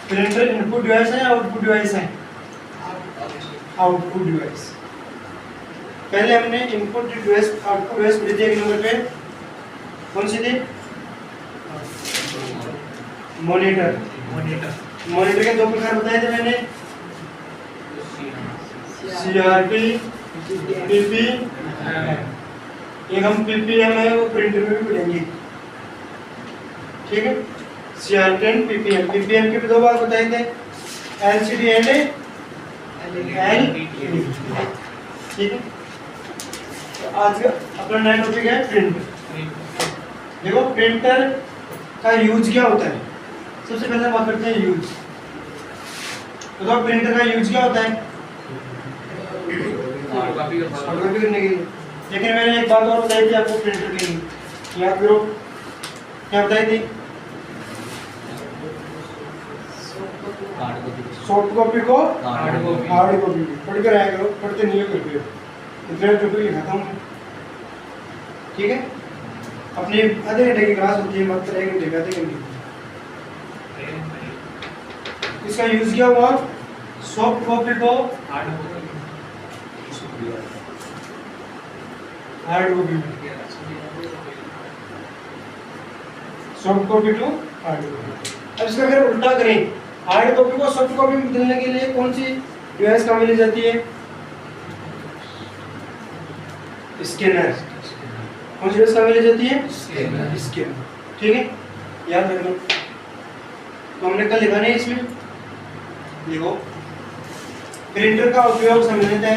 Printer input device है या output device है? Output device. पहले हमने इनपुट डिवाइस आउटपुट डिवाइस पढ़ी थी एक नंबर पे, कौन सी थी? मॉनिटर। मॉनिटर के दो प्रकार बताए थे मैंने, सीआरटी, पीपीएम। एक हम पीपीएम है वो प्रिंटर में भी पढ़ेंगे, ठीक है। CRT and ppm. पीपीएम के भी दो बार बताए थे, एलसीडी एंड एलईडी, ठीक है। तो आज का अपना नया टॉपिक है प्रिंटर। देखो प्रिंटर का यूज क्या होता है, सबसे पहले बात करते हैं यूज। तो प्रिंटर का यूज क्या होता है? फोटोकॉपी करने के लिए। लेकिन मैंने एक बात और बताई थी आपको प्रिंटर के लिए, याद करो, क्या बताई थी? सॉफ्ट कॉपी को हार्ड कॉपी। पढ़ कर आया करो, पढ़ते नहीं हो करते हो, इतना टॉपिक खत्म, ठीक है। अपनी आधे घंटे की क्लास होती है, मात्र 1 घंटे का, आधे घंटे। इसका यूज क्या हुआ? सॉफ्ट कॉपी को hard copy, soft copy to hard copy. अब इसका अगर उल्टा करें, हार्ड कॉपी को सॉफ्ट कॉपी में बदलने के लिए कौन सी डिवाइस काम में ली जाती है? स्कैनर। कौन सी डिवाइस काम में ली जाती है? स्कैनर, ठीक है, याद रखना। तो हमने कल लिखा नहीं इसमें, देखो प्रिंटर का उपयोग सामान्यतः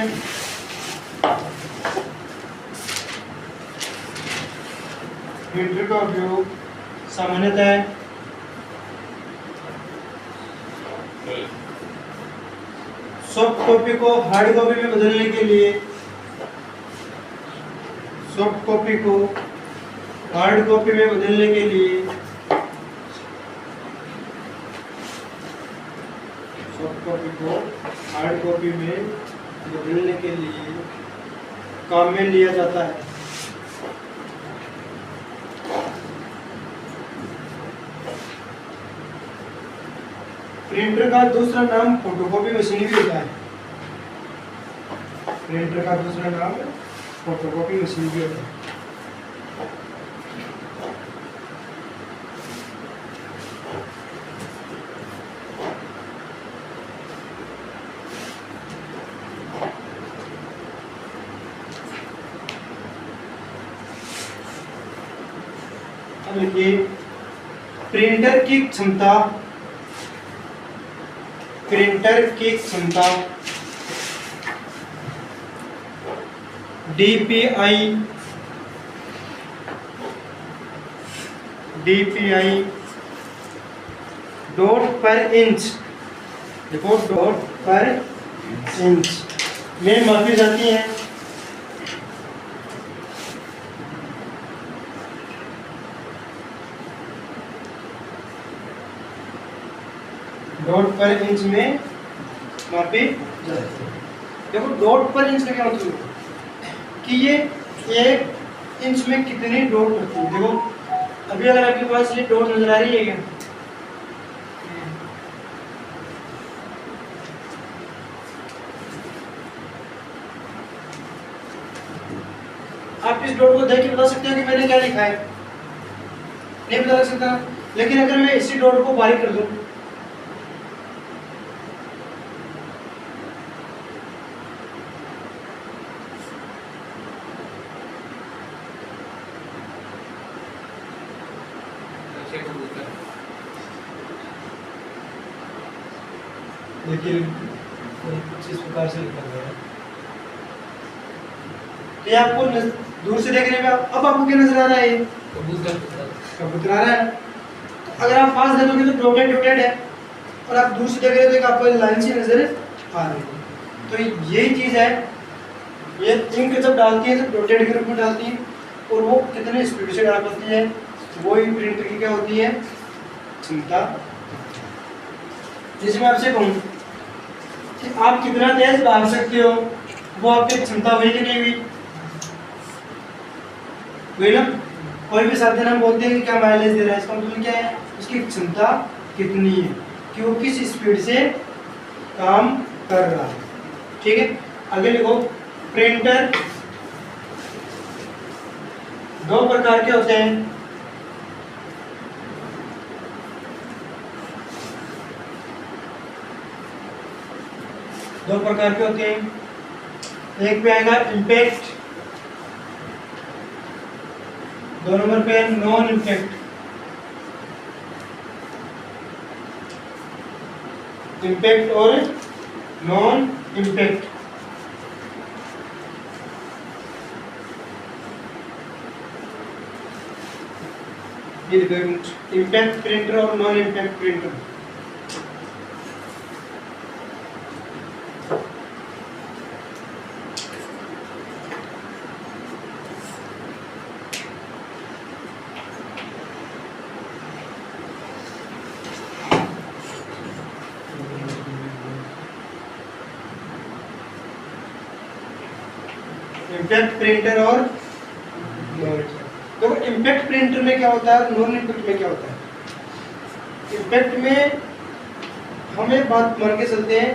सॉफ्ट कॉपी को हार्ड कॉपी में बदलने के लिए, सॉफ्ट कॉपी को हार्ड कॉपी में बदलने के लिए, सॉफ्ट कॉपी को हार्ड कॉपी में बदलने के लिए काम में लिया जाता है। प्रिंटर का दूसरा नाम फोटोकॉपी मशीन भी होता है। प्रिंटर का दूसरा नाम फोटोकॉपी मशीन भी होता है। अब देखिए प्रिंटर की क्षमता, डीपीआई डॉट पर इंच, देखो डॉट पर इंच में मापी जाती है। डॉट पर इंच में मापी जाती है। देखो डॉट पर इंच का क्या मतलब है कि ये 1 इंच में कितनी डॉट होती है। देखो अभी अगर आपके पास ये डॉट नजर आ रही है क्या, आप इस डॉट को देख के बता सकते हो कि मैंने क्या लिखा है? नहीं बता सकता। लेकिन अगर मैं इसी डॉट को बारीक कर दूं, देखिए कुछ इस प्रकार से लिखा गया है। ये आपको दूर से देखने में अब आपको क्या नजर आ रहा है? कबूतर आ रहा है। अगर आप पास देखोगे तो डॉटेड है, और आप दूर से देख रहे हो तो आपको लाइन सी नजर आ रही है। तो यही चीज है, ये इंक जब डालती है तो डॉटेड के रूप में डालती है, और वो कितने स्पीड से डाल पाती है, वो ही प्रिंटर की क्या होती है? क्षमता। जिसमें आपसे कहूँ कि आप कितना तेज भाग सकते हो, वो आपकी क्षमता हुई कि नहीं हुई? हुई ना। कोई भी साधन हम बोलते हैं कि क्या माइलेज दे रहा है, इसका मतलब क्या है? उसकी क्षमता कितनी है। कि वो किस स्पीड से काम कर रहा है। ठीक है, आगे लिखो। प्रिंटर दो प्रकार के होते हैं। दो प्रकार के होते हैं। एक पे आएगा इम्पैक्ट, दो नंबर पे है नॉन इम्पैक्ट। इम्पैक्ट और नॉन इम्पैक्ट। ये देखो, इम्पैक्ट प्रिंटर और non impact printer. Impact printer और देखो, इम्पैक्ट प्रिंटर में क्या होता है, नॉन इम्पैक्ट में क्या होता है। इम्पैक्ट में हम एक बात मान के चलते हैं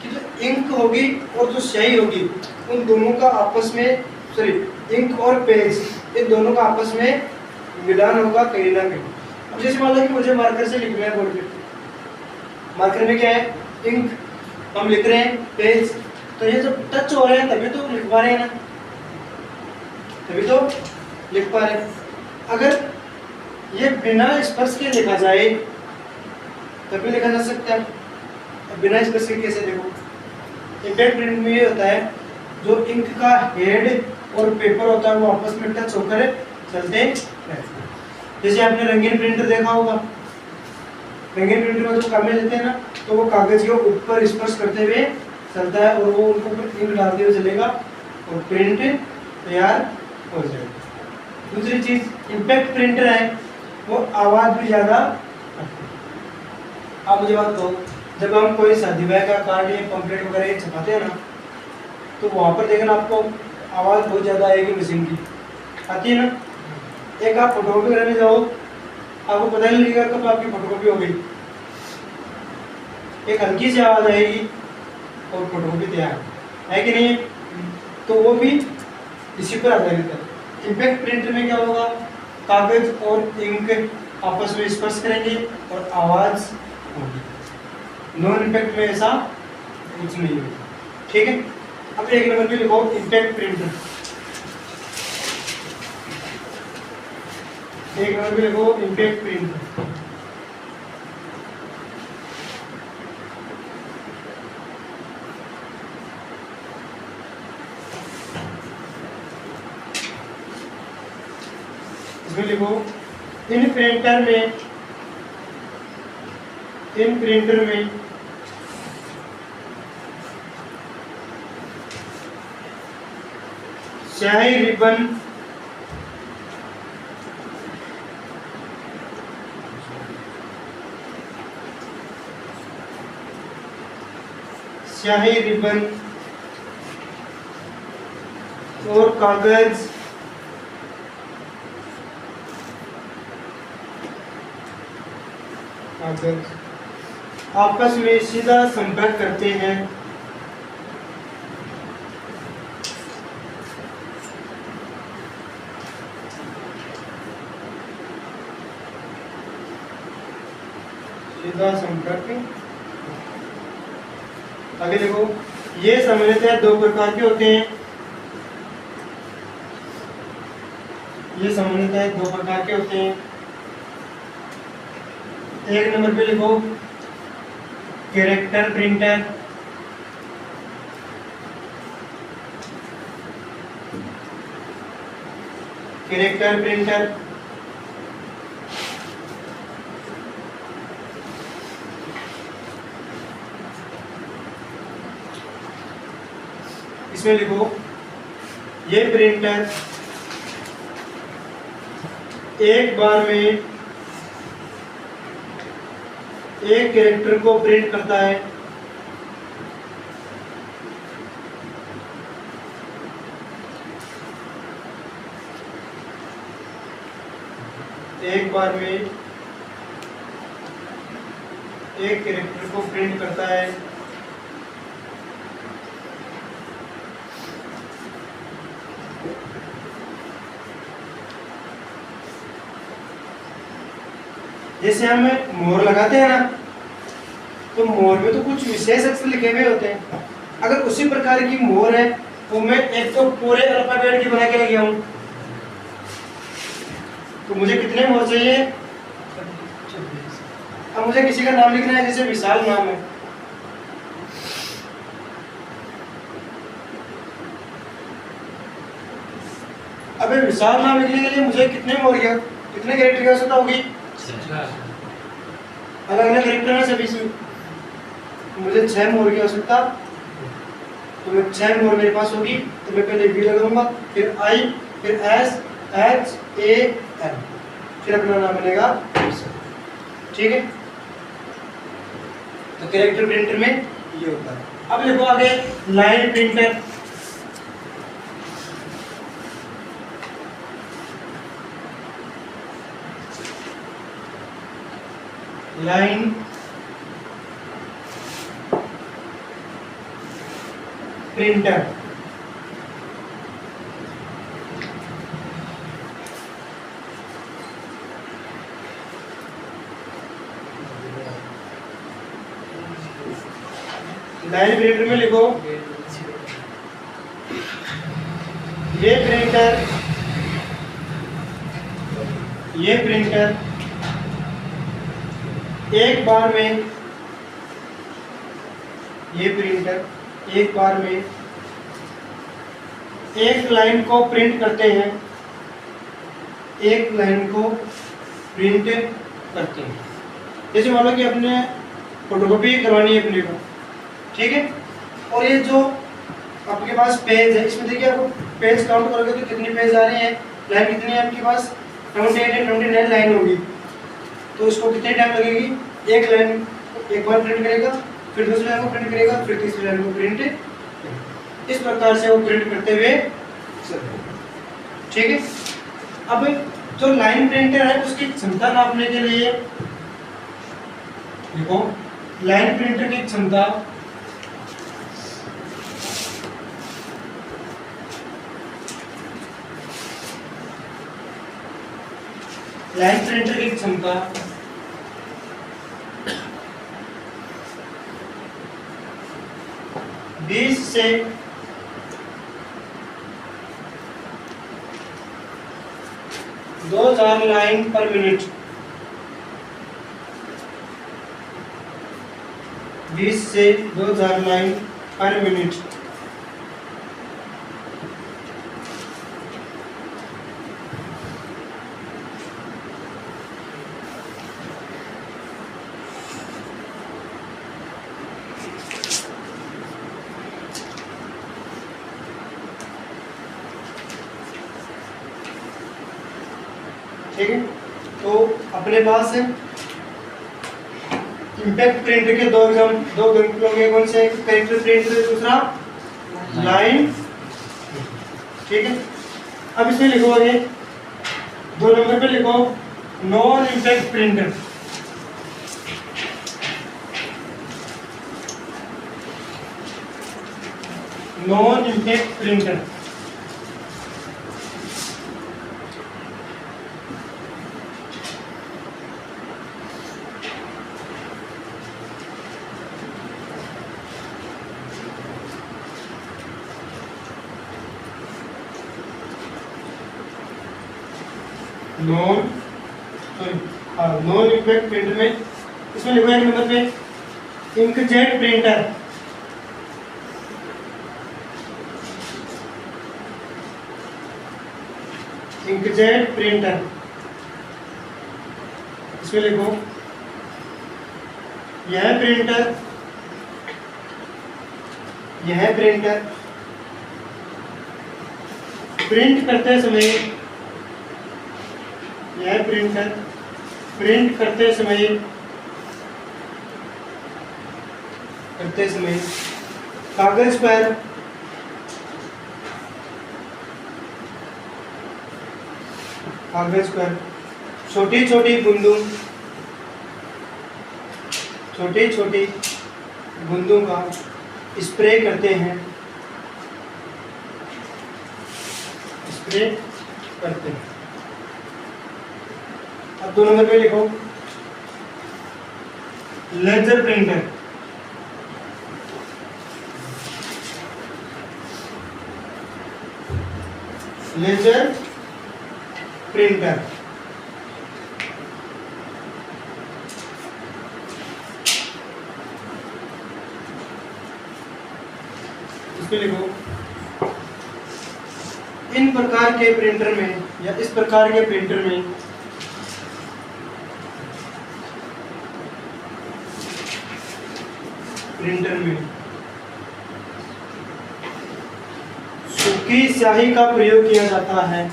कि जो इंक होगी और जो स्याही होगी, उन दोनों का आपस में, सॉरी, इंक और पेज, इन दोनों का आपस में मिलान होगा कहीं ना कहीं। अब जैसे मान लो कि मुझे मार्कर से लिखना है बोर्ड पे, मार्कर में क्या है, इंक, हम लिख रहे हैं पेज, तो ये जब टच हो रहे हैं तभी तो लिख पा रहे हैं ना, तभी तो लिख पा रहे हैं। अगर ये बिना स्पर्श के लिखा जाए तभी लिखा जा सकता है, बिना स्पर्श के कैसे? देखो, इम्पैक्ट प्रिंट में ये होता है, जो इंक का हेड और पेपर होता है वो आपस में टच होकर चलते हैं। जैसे आपने रंगीन प्रिंटर देखा होगा, रंगीन प्रिंटर में जो कागज लेते हैं ना, तो वो कागज के ऊपर स्पर्श करते हुए चलता है और वो उनको ऊपर इंक डालते हुए चलेगा और प्रिंट तैयार हो जाएगा। दूसरी चीज, इम्पैक्ट प्रिंटर है वो आवाज भी ज्यादा। आप मुझे बात कहो, जब हम कोई शादी ब्याह का कार्ड या पंपलेट वगैरह छपाते हैं ना, तो वहाँ पर देखना आपको आवाज बहुत ज्यादा आएगी, मशीन की आती है ना। एक आप फोटोकॉपी कराने जाओ, आपको पता ही नहीं लगेगा कब आपकी फोटोकॉपी हो गई, एक हल्की सी आवाज आएगी और फोटोकॉपी तैयार है कि नहीं? तो वो भी इसी पर आधारित है। इम्पैक्ट प्रिंटर में क्या होगा, कागज और इंक आपस में स्पर्श करेंगे और आवाज होगी। नॉन इम्पैक्ट में ऐसा कुछ नहीं होगा। ठीक है, अब एक नंबर पे लिखो इम्पैक्ट प्रिंटर। एक नंबर पे लिखो इम्पैक्ट प्रिंटर। इसमें लिखो, इन प्रिंटर में स्याही रिबन और कागज आपस में सीधा संपर्क करते हैं। सीधा संपर्क। आगे देखो, ये सामान्यतः दो प्रकार के होते हैं। ये सामान्यतः दो प्रकार के होते हैं। एक नंबर पे लिखो कैरेक्टर प्रिंटर। कैरेक्टर प्रिंटर इसमें लिखो, ये प्रिंटर एक बार में एक कैरेक्टर को प्रिंट करता है। एक बार में एक कैरेक्टर को प्रिंट करता है। जैसे हम मोर लगाते हैं ना, तो मोर में तो कुछ विशेष अक्षर लिखे हुए होते हैं। अगर उसी प्रकार की मोर है तो मैं एक तो पूरे अल्फाबेट की बना के लगे हूं, तो मुझे कितने मोर चाहिए? अब मुझे किसी का नाम लिखना है, जैसे विशाल नाम है, अबे विशाल नाम लिखने के लिए मुझे कितने मोर की, कितने कैरेक्टर की आवश्यकता होगी? अलग अलग कैरेक्टर है सभी से, मुझे 6 मोर की आवश्यकता। तो मैं 6 मोर मेरे पास होगी, तो मैं पहले वी लगाऊंगा, फिर आई, फिर एस, एच ए एल, फिर अपना नाम बनेगा। ठीक है, तो कैरेक्टर प्रिंटर में ये होता है। अब देखो आगे line printer. Line printer line printer में लिखो ये प्रिंटर एक बार में, ये प्रिंटर एक बार में एक लाइन को प्रिंट करते हैं, एक लाइन को प्रिंट करते हैं। जैसे मान लो कि अपने फोटोकॉपी करवानी है अपने को, ठीक है, और ये जो आपके पास पेज है, इसमें देखिए आपको पेज काउंट करोगे तो कितने पेज आ रहे हैं, लाइन कितनी है आपके पास? 28 29 लाइन होगी। तो इसको कितने टाइम लगेगी? एक लाइन एक बार प्रिंट करेगा, फिर दूसरी लाइन को प्रिंट करेगा, फिर तीसरी लाइन को प्रिंट, इस प्रकार से वो प्रिंट करते हुए चलते। ठीक है, अब जो लाइन प्रिंटर है उसकी क्षमता नापने के लिए देखो, लाइन प्रिंटर की क्षमता लाइन प्रिंटर की क्षमता 20 से 2000 लाइन पर मिनट, 20 से 2000 लाइन पर मिनट। ठीक है, तो अपने पास इम्पैक्ट प्रिंटर के दो एग्जाम्पल होंगे, कौन से? कैरेक्टर प्रिंटर, दूसरा लाइन। ठीक है, अब इसमें लिखोगे 2 नंबर पे लिखो non impact printer. Non impact printer non impact printer में इसमें लिखो एक नंबर पे इंकजेट प्रिंटर। इंकजेट प्रिंटर, इसमें लिखो यह प्रिंटर प्रिंट करते समय, यह प्रिंटर प्रिंट करते समय कागज पर छोटी छोटी बूंदों छोटी छोटी बूंदों का स्प्रे करते हैं, स्प्रे करते हैं। अब 2 नंबर पे लिखो लेजर प्रिंटर। लेजर प्रिंटर इसमें लिखो इन प्रकार के प्रिंटर में या इस प्रकार के प्रिंटर में सूखी स्याही का प्रयोग किया जाता है।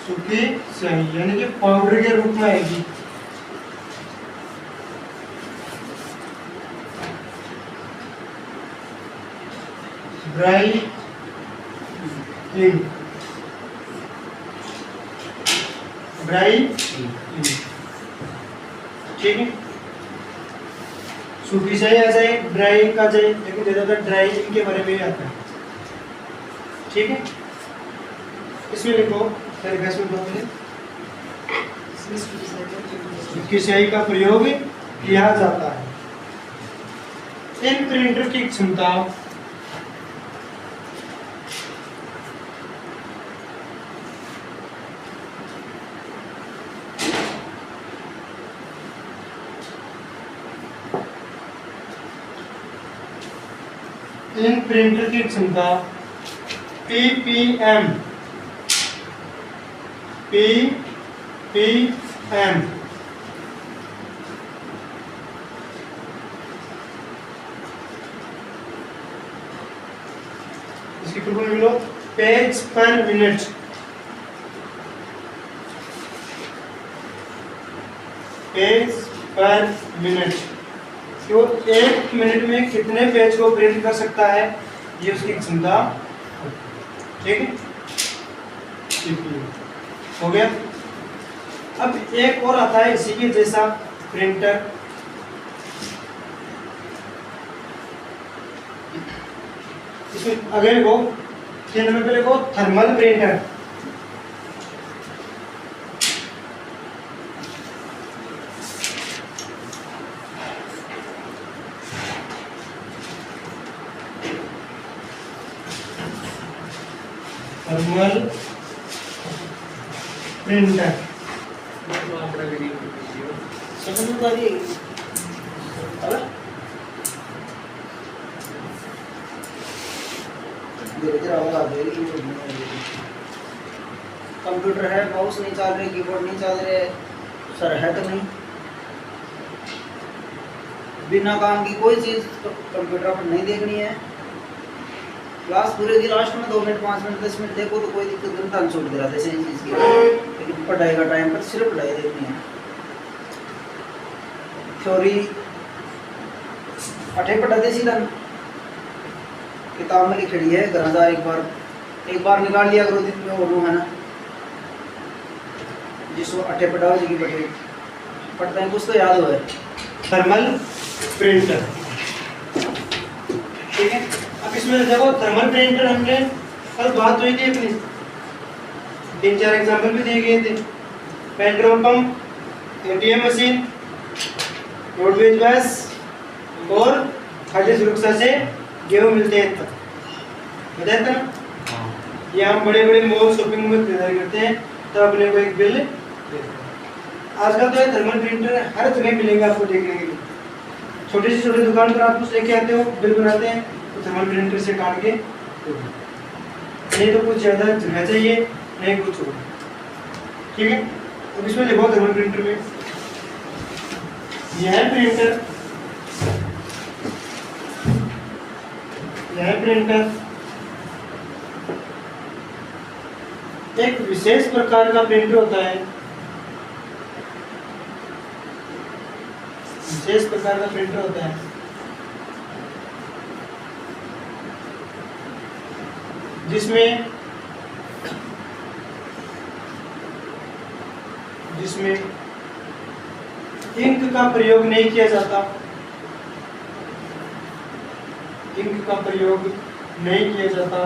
सूखी स्याही यानी कि पाउडर के रूप में आएगी। ड्राई इंक, ड्राई इंक, ठीक है। सूखी स्याही आ जाए, ड्राई इंक आ जाए, लेकिन ज्यादातर ड्राई इंक के बारे में ही आता है, ठीक है। इसमें लिखो सूखी स्याही का प्रयोग किया जाता है। इन प्रिंटर की क्षमता इन प्रिंटर की क्षमता ppm इसकी फुल फॉर्म लो page per minute. Page per minute, तो 1 मिनट में कितने पेज को प्रिंट कर सकता है, ये उसकी क्षमता, ठीक है। हो गया। अब एक और आता है इसी के जैसा प्रिंटर, इसमें अगले लिखो 3 नंबर पे लिखो thermal printer. Thermal printer computer है, माउस नहीं चल रहे, कीबोर्ड नहीं चल रहे, सर है तो नहीं, बिना काम की कोई चीज कंप्यूटर पर नहीं देखनी है। क्लास पूरे दिन लास्ट में 2 मिनट 5 मिनट 10 मिनट देखो तो कोई दिक्कत नहीं, टाइम छूट दे रहा था सही चीज़ की, लेकिन पढ़ाई का टाइम पर सिर्फ पढ़ाई देखनी है। थ्योरी अठे पढ़ाते सीधा किताब में लिखी है, घर जा एक बार निकाल लिया करो दिन में, और है ना जिसको अठे पढ़ाओ जी की बैठे पढ़ते हैं कुछ तो याद हो है। थर्मल प्रिंटर, ठीक है। अब इसमें देखो थर्मल प्रिंटर हमने कल बात हुई थी अपनी, 3-4 एग्जांपल भी दिए गए थे। Petrol pump, ATM machine, roadways bus और खाद्य सुरक्षा से गेहूं मिलते हैं तब, बताया था ना। ये हम बड़े बड़े मॉल शॉपिंग में खरीदारी करते हैं तब अपने को एक बिल देते हैं। आजकल तो थर्मल प्रिंटर हर जगह मिलेगा आपको देखने के लिए। छोटी से छोटी दुकान पर आप कुछ लेके आते हो, बिल बनाते हैं तो थर्मल प्रिंटर से काट के, नहीं तो कुछ ज़्यादा जगह चाहिए, नहीं कुछ और, ठीक है। अब इसमें देखो थर्मल प्रिंटर में यह प्रिंटर एक विशेष प्रकार का प्रिंटर होता है, विशेष प्रकार का प्रिंटर होता है जिसमें जिसमें इंक का प्रयोग नहीं किया जाता, इंक का प्रयोग नहीं किया जाता,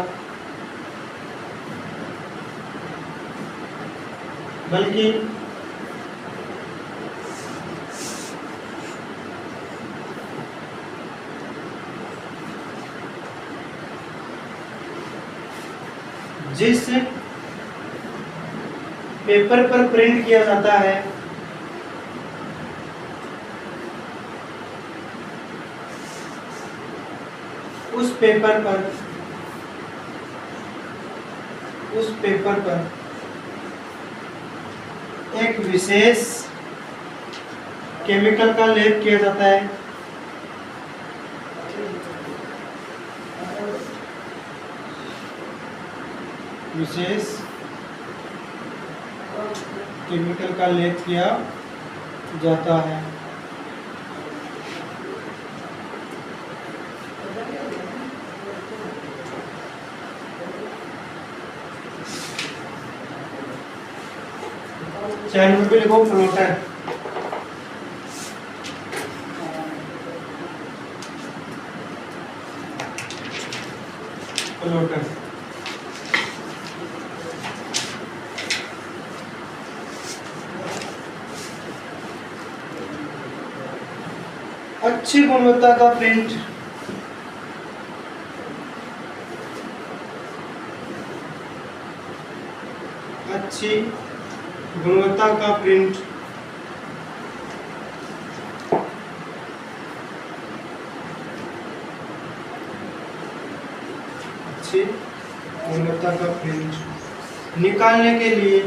बल्कि जिस पेपर पर प्रिंट किया जाता है उस पेपर पर एक विशेष केमिकल का लेप किया जाता है, विशेष केमिकल का लेप किया जाता है। चार नंबर पे लिखो फ्लोटर। फ्लोटर अच्छी गुणवत्ता का प्रिंट, अच्छी गुणवत्ता का प्रिंट अच्छी गुणवत्ता का प्रिंट निकालने के लिए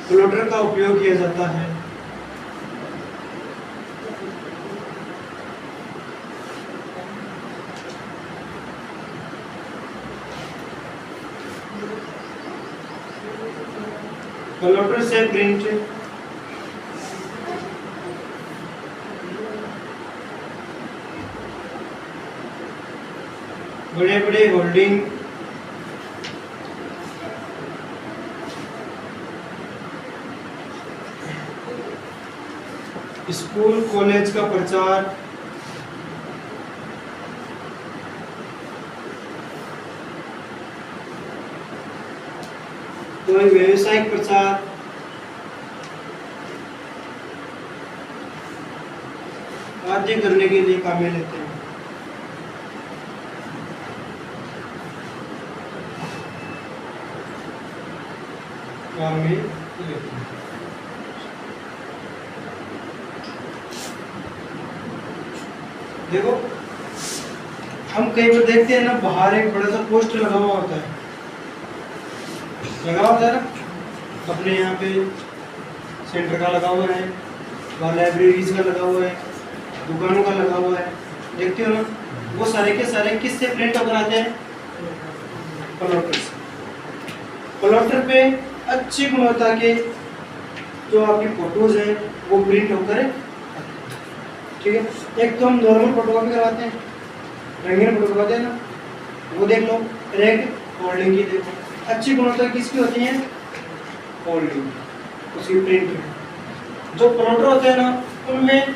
फ्लोटर का उपयोग किया जाता है। फ्लोटर से प्रिंट बड़े बड़े होल्डिंग स्कूल कॉलेज का प्रचार, कोई व्यावसायिक प्रचार आदि करने के लिए काम में लेते हैं। काम में लेते हैं। देखो हम कहीं पर देखते हैं ना, बाहर एक बड़ा सा पोस्टर लगा हुआ होता है, लगा होता है ना, अपने यहाँ पे सेंटर का लगा हुआ है, वहाँ लाइब्रेरीज का लगा हुआ है, दुकानों का लगा हुआ है, देखते हो ना, वो सारे के सारे किससे प्रिंट होकर आते हैं? प्लॉटर से। प्लॉटर पे अच्छी गुणवत्ता के जो आपकी फोटोज है वो प्रिंट होकर, ठीक है। एक तो हम नॉर्मल फोटोकॉपी करवाते हैं, रंगीन फोटो करवाते हैं ना, वो देख लो। एक फोल्डिंग की देखो, अच्छी गुणवत्ता किसकी होती है? फोल्डिंग, उसकी प्रिंट। जो प्लॉटर होते हैं ना, उनमें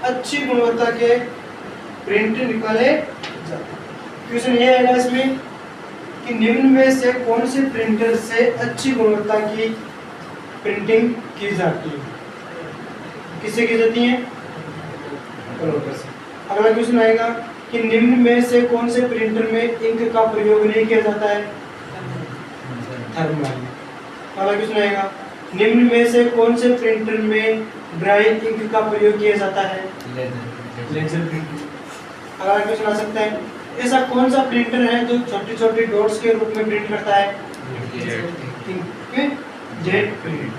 अच्छी गुणवत्ता के प्रिंट निकाले जाते हैं। क्वेश्चन ये आएगा इसमें कि निम्न में से कौन से प्रिंटर से अच्छी गुणवत्ता की प्रिंटिंग की जाती है? किससे की जाती है? प्लॉटर से। अगला क्वेश्चन आएगा कि निम्न में से कौन से प्रिंटर में इंक का प्रयोग नहीं किया जाता है? थर्मल। अगला क्वेश्चन आएगा निम्न में से कौन से प्रिंटर में ड्राई इंक का प्रयोग किया जाता है? Laser printer. अगला क्वेश्चन आ सकता है ऐसा कौन सा प्रिंटर है जो छोटी छोटी डॉट्स के रूप में प्रिंट करता है? Jet print.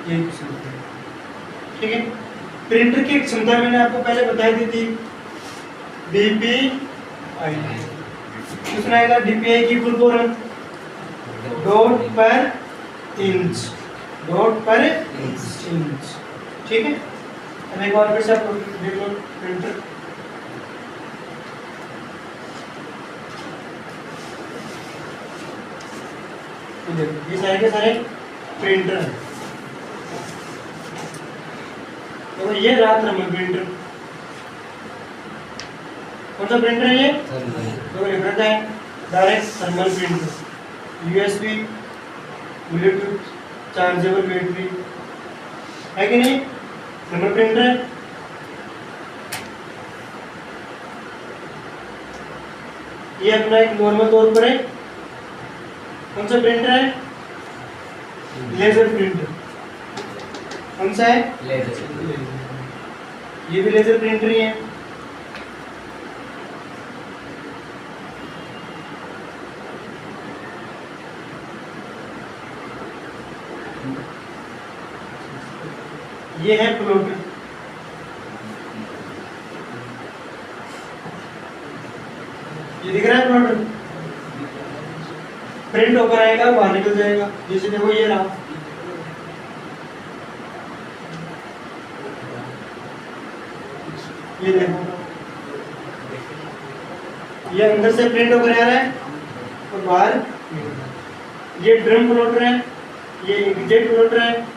ये ठीक है। प्रिंटर की क्षमता मैंने आपको पहले बताई दी थी, DPI। दूसरा आएगा DPI की फुल फॉर्म डॉट पर इंच, डॉट पर इंच, ठीक है। अब एक बार फिर से आप देख लो प्रिंटर। ये सारे के सारे प्रिंटर हैं। तो ये रहा थर्मल प्रिंटर। कौन सा प्रिंटर है ये? तो लिख रखा है direct thermal printer, USB, Bluetooth, chargeable battery, है कि नहीं? थर्मल प्रिंटर है। ये अपना एक नॉर्मल तौर पर है। कौन सा प्रिंटर है? Laser printer. कौन सा है? लेजर। ये भी लेजर प्रिंटर ही है। ये है प्लॉटर। ये दिख रहा है प्लॉटर? प्रिंट होकर आएगा, बाहर निकल जाएगा। जैसे देखो ये रहा, ये देखो, ये अंदर से प्रिंट होकर आ रहा है और बाहर। ये ड्रम प्लॉटर है, ये इंकजेट प्लॉटर है।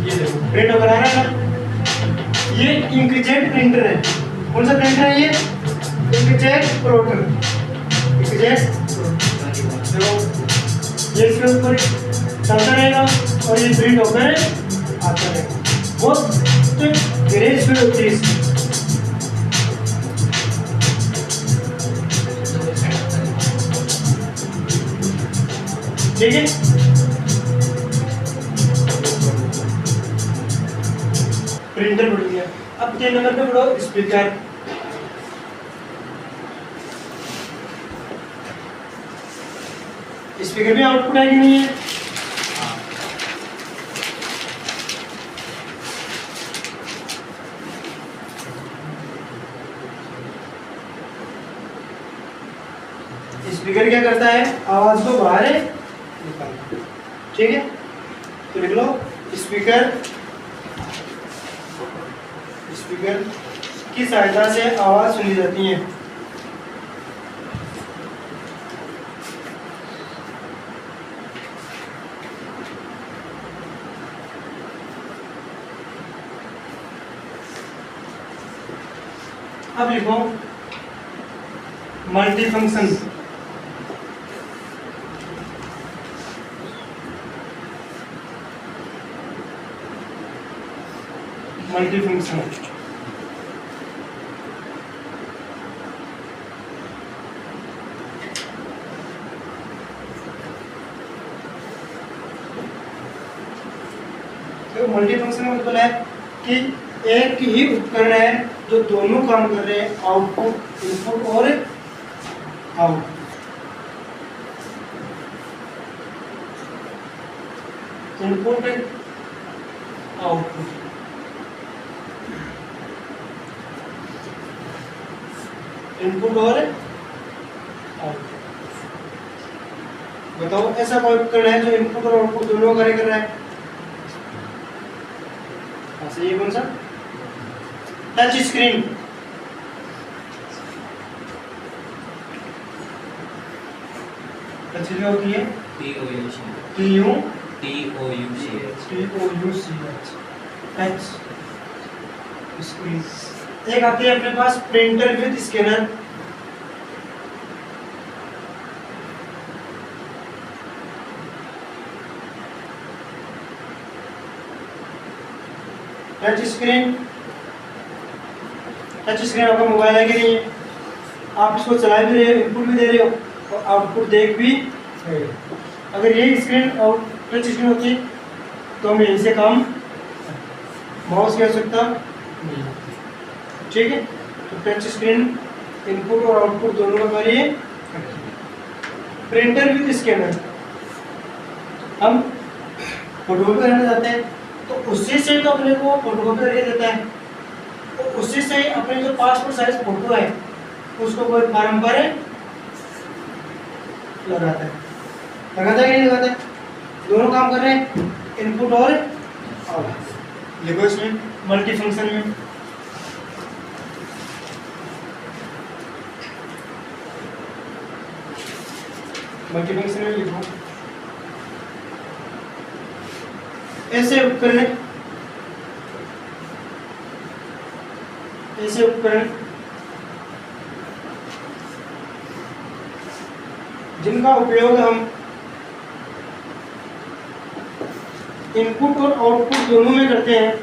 ये देखो प्रिंट होकर आ रहा है ना। ये इंकजेट प्रिंटर है। कौन सा प्रिंटर है ये? Inkjet plotter. इंकजेट देखो, ये इसके ऊपर चलता रहेगा और ये प्रिंट होकर आता रहेगा। बहुत तेज स्पीड होती है इसकी। ठीक है, प्रिंटर बढ़ गया। अब 3 नंबर पे बढ़ो स्पीकर। स्पीकर भी आउटपुट है कि नहीं है? स्पीकर क्या करता है? आवाज को बाहर निकालता है। ठीक है, तो लिख लो स्पीकर। स्पीकर की सहायता से आवाज सुनी जाती है। अब लिखो मल्टी फंक्शन। मल्टी फंक्शन तो मल्टी फंक्शन का मतलब है कि एक ही उपकरण है जो दोनों काम कर रहे हैं, आउटपुट, इनपुट और आउटपुट। Input output. इनपुट और आउटपुट। बताओ ऐसा कोई उपकरण है जो इनपुट और आउटपुट दोनों कार्य कर रहा है? ये कौन सा? Touch screen. टच स्क्रीन होती है टच स्क्रीन। एक आती है अपने पास printer with scanner. Touch screen आपका मोबाइल है कि नहीं है? आप इसको चला भी रहे हो, इनपुट भी दे रहे हो और आउटपुट देख भी रहे हो। अगर यही स्क्रीन और टच स्क्रीन होती तो हम यहीं से काम माउस की आवश्यकता नहीं। ठीक है, तो टच स्क्रीन इनपुट और आउटपुट दोनों का कार्य। प्रिंटर विद स्कैनर, हम फोटोकॉपी करना चाहते हैं तो उससे से तो अपने को फोटोकॉपी करके देता है, तो उससे से अपने जो पासपोर्ट साइज फोटो है उसको कोई फार्म पर लगाता है। लगाता है कि नहीं लगाता है? दोनों काम कर रहे हैं, इनपुट और आउटपुट। लिखो इसमें मल्टी फंक्शन में लिखो ऐसे उपकरण जिनका उपयोग हम इनपुट और आउटपुट दोनों में करते हैं,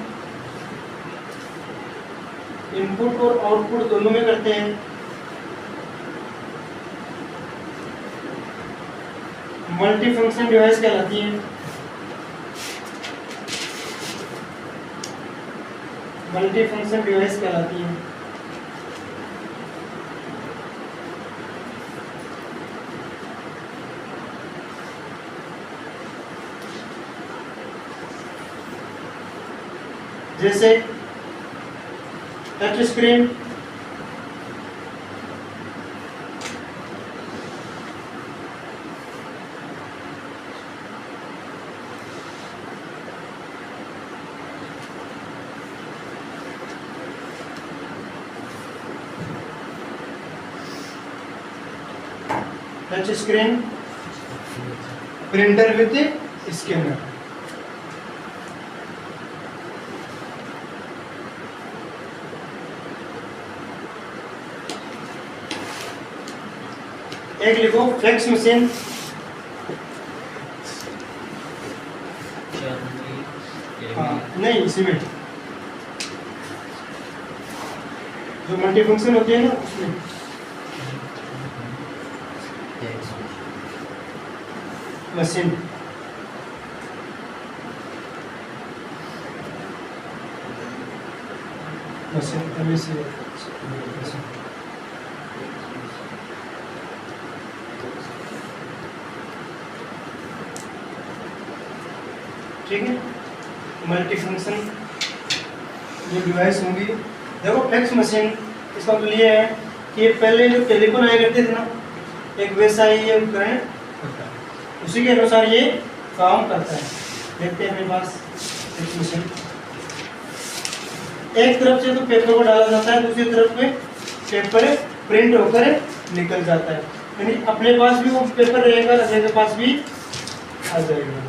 इनपुट और आउटपुट दोनों में करते हैं। मल्टी फंक्शन डिवाइस कहलाती है। मल्टी फंक्शन डिवाइस कहलाती है। जैसे touch screen, touch screen, printer with scanner. एक लिखो फैक्स मशीन, नहीं इसमें जो मल्टी फंक्शन होती है ना उसमें मशीन। मशीन ठीक है। मल्टी फंक्शन जो डिवाइस होंगी, देखो फैक्स मशीन इसका मतलब ये है कि पहले जो टेलीफोन आया करते थे ना, एक वैसा ही ये उपकरण उसी के अनुसार ये काम करता है। देखते हैं अपने पास फैक्स मशीन, एक तरफ से तो पेपर को डाला जाता है, दूसरी तरफ में पेपर प्रिंट होकर निकल जाता है, यानी अपने पास भी वो पेपर रहेगा, रखे के पास भी आ जाएगा।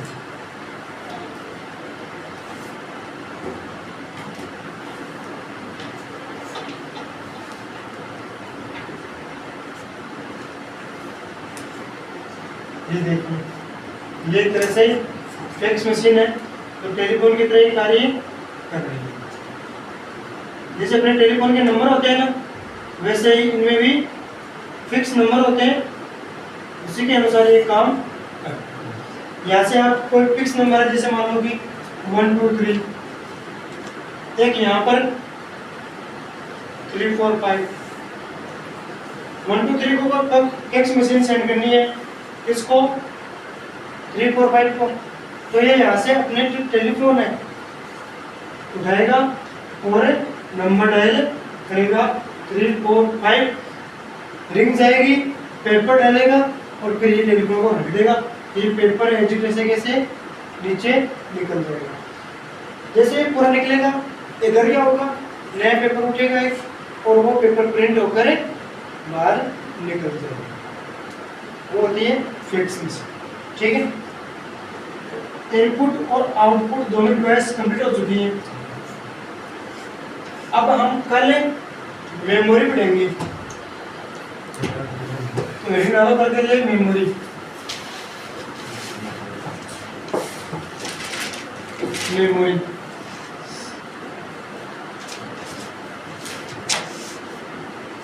ये देखिए, ये एक तरह से फैक्स मशीन है तो टेलीफोन की तरह ही कार्य कर रही है। जैसे अपने टेलीफोन के नंबर होते हैं ना, वैसे ही इनमें भी फिक्स नंबर होते हैं, उसी के अनुसार ये काम करता है। यहाँ से आप कोई फिक्स नंबर है, जैसे मान लो कि 1 2 3, एक यहाँ पर 3 4 5, 1 2 3 को कब फैक्स मशीन सेंड करनी है, इसको 3 4 5 को, तो ये यहाँ से अपने जो टेलीफोन है उठाएगा और नंबर डायल करेगा 3 4 5, रिंग जाएगी, पेपर डालेगा और फिर ये टेलीफोन को रख देगा। ये पेपर कैसे नीचे निकल जाएगा। जैसे ये पूरा निकलेगा, इधर क्या होगा, नया पेपर उठेगा एक और वो पेपर प्रिंट होकर बाहर निकल जाएगा। वो होती है फिक्स मशीन। ठीक है, इनपुट और आउटपुट दोनों डिवाइस कंप्लीट हो चुकी हैं। अब हम कल मेमोरी पढ़ेंगे, तो हेडिंग डालो करके लिए मेमोरी। मेमोरी